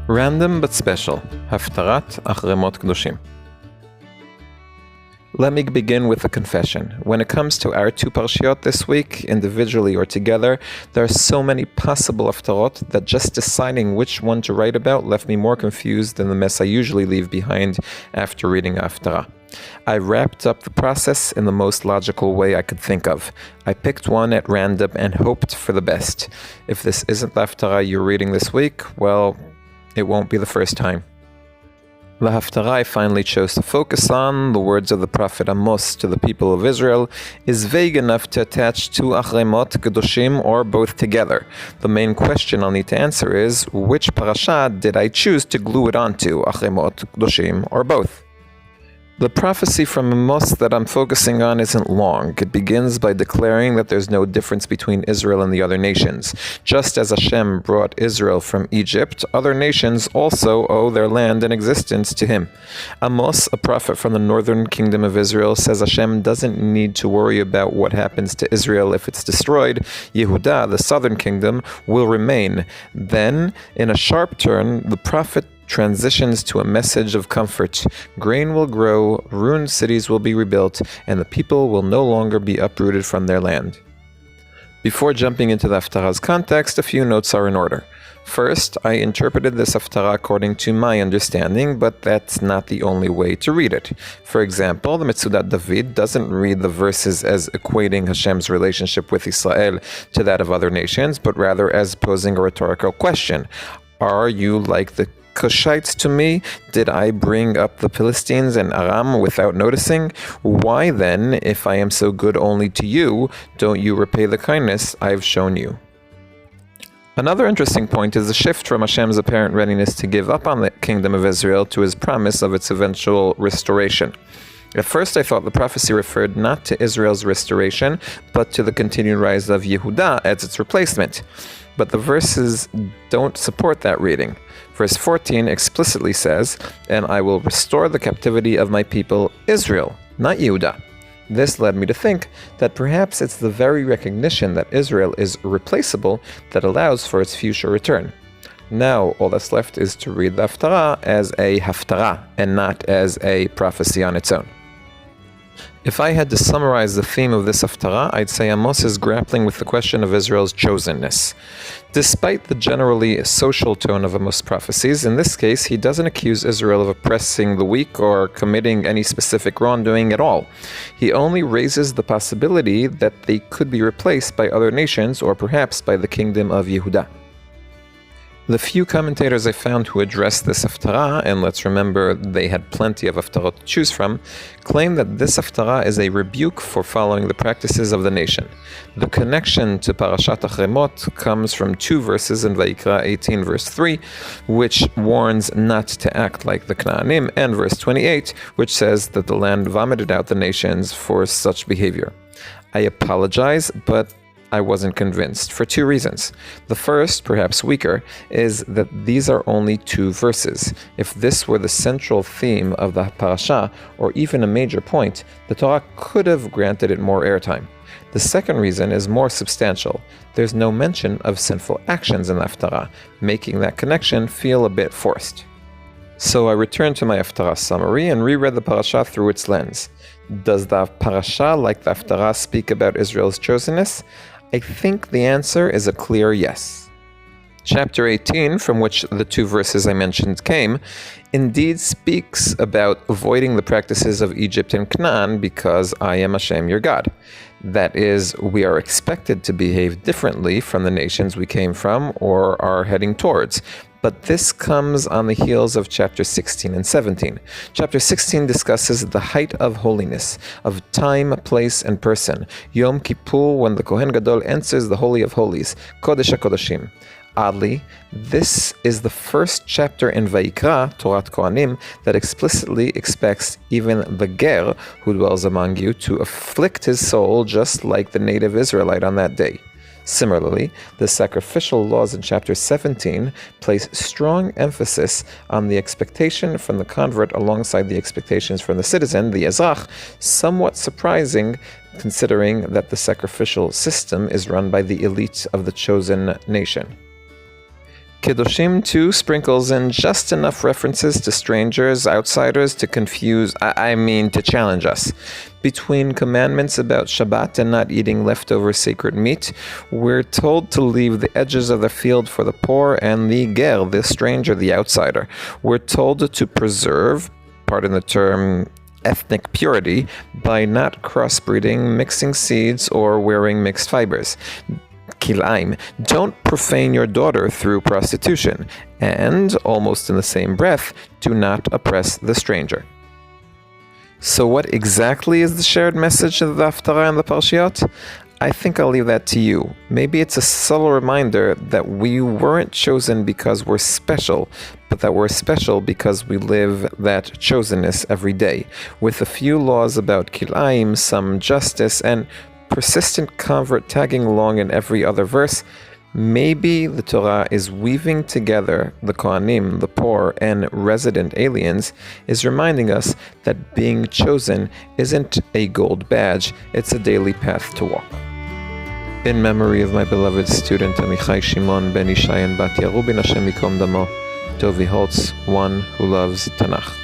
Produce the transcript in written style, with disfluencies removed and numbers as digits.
Random but special, Haftarat Achremot Kedoshim. Let me begin with a confession. When it comes to our two parshiot this week, individually or together, there are so many possible haftarot that just deciding which one to write about left me more confused than the mess I usually leave behind after reading a haftarah. I wrapped up the process in the most logical way I could think of. I picked one at random and hoped for the best. If this isn't the haftarah you're reading this week, well, it won't be the first time. The haftarah I finally chose to focus on, the words of the prophet Amos to the people of Israel, is vague enough to attach to Achremot Kedoshim or both together. The main question I'll need to answer is, which parasha did I choose to glue it onto, Achremot Kedoshim or both? The prophecy from Amos that I'm focusing on isn't long. It begins by declaring that there's no difference between Israel and the other nations. Just as Hashem brought Israel from Egypt, other nations also owe their land and existence to him. Amos, a prophet from the northern kingdom of Israel, says Hashem doesn't need to worry about what happens to Israel if it's destroyed. Yehudah, the southern kingdom, will remain. Then, in a sharp turn, the prophet transitions to a message of comfort. Grain will grow, ruined cities will be rebuilt, and the people will no longer be uprooted from their land. Before jumping into the haftarah's context, a few notes are in order. First, I interpreted this haftarah according to my understanding, but that's not the only way to read it. For example, the Metzudat David doesn't read the verses as equating Hashem's relationship with Israel to that of other nations, but rather as posing a rhetorical question. Are you like the Cushites to me? Did I bring up the Philistines and Aram without noticing? Why then, if I am so good only to you, don't you repay the kindness I've shown you? Another interesting point is the shift from Hashem's apparent readiness to give up on the kingdom of Israel to his promise of its eventual restoration. At first I thought the prophecy referred not to Israel's restoration, but to the continued rise of Yehudah as its replacement. But the verses don't support that reading. Verse 14 explicitly says, "And I will restore the captivity of my people Israel, not Yehudah." This led me to think that perhaps it's the very recognition that Israel is replaceable that allows for its future return. Now all that's left is to read the haftarah as a haftarah and not as a prophecy on its own. If I had to summarize the theme of this haftarah, I'd say Amos is grappling with the question of Israel's chosenness. Despite the generally social tone of Amos' prophecies, in this case he doesn't accuse Israel of oppressing the weak or committing any specific wrongdoing at all. He only raises the possibility that they could be replaced by other nations or perhaps by the kingdom of Yehudah. The few commentators I found who addressed this haftarah, and let's remember they had plenty of haftarot to choose from, claim that this haftarah is a rebuke for following the practices of the nation. The connection to Parashat Achremot comes from two verses in Vayikra 18 verse 3, which warns not to act like the Knaanim, and verse 28, which says that the land vomited out the nations for such behavior. I apologize, but I wasn't convinced, for two reasons. The first, perhaps weaker, is that these are only two verses. If this were the central theme of the parasha, or even a major point, the Torah could have granted it more airtime. The second reason is more substantial. There's no mention of sinful actions in the haftarah, making that connection feel a bit forced. So I returned to my haftarah summary and reread the parasha through its lens. Does the parasha, like the haftarah, speak about Israel's chosenness? I think the answer is a clear yes. Chapter 18, from which the two verses I mentioned came, indeed speaks about avoiding the practices of Egypt and Canaan because I am Hashem your God. That is, we are expected to behave differently from the nations we came from or are heading towards. But this comes on the heels of chapter 16 and 17. Chapter 16 discusses the height of holiness, of time, place, and person. Yom Kippur, when the Kohen Gadol enters the Holy of Holies, Kodesh HaKodashim. Oddly, this is the first chapter in Vayikra, Torat Kohanim, that explicitly expects even the Ger, who dwells among you, to afflict his soul just like the native Israelite on that day. Similarly, the sacrificial laws in chapter 17 place strong emphasis on the expectation from the convert alongside the expectations from the citizen, the Ezrach, somewhat surprising considering that the sacrificial system is run by the elite of the chosen nation. Kedoshim 2 sprinkles in just enough references to strangers, outsiders, to confuse, to challenge us. Between commandments about Shabbat and not eating leftover sacred meat, we're told to leave the edges of the field for the poor and the ger, the stranger, the outsider. We're told to preserve, pardon the term, ethnic purity by not crossbreeding, mixing seeds, or wearing mixed fibers. Kilaim, don't profane your daughter through prostitution, and, almost in the same breath, do not oppress the stranger. So what exactly is the shared message of the Haftarah and the Parshiot? I think I'll leave that to you. Maybe it's a subtle reminder that we weren't chosen because we're special, but that we're special because we live that chosenness every day, with a few laws about kilaim, some justice, and persistent convert tagging along in every other verse. Maybe the Torah is weaving together the Kohanim, the poor, and resident aliens, is reminding us that being chosen isn't a gold badge, it's a daily path to walk. In memory of my beloved student Amichai Shimon ben Ishai and Bat Yarubin Hashem Yikom Damo, Dovi Holtz, one who loves Tanakh.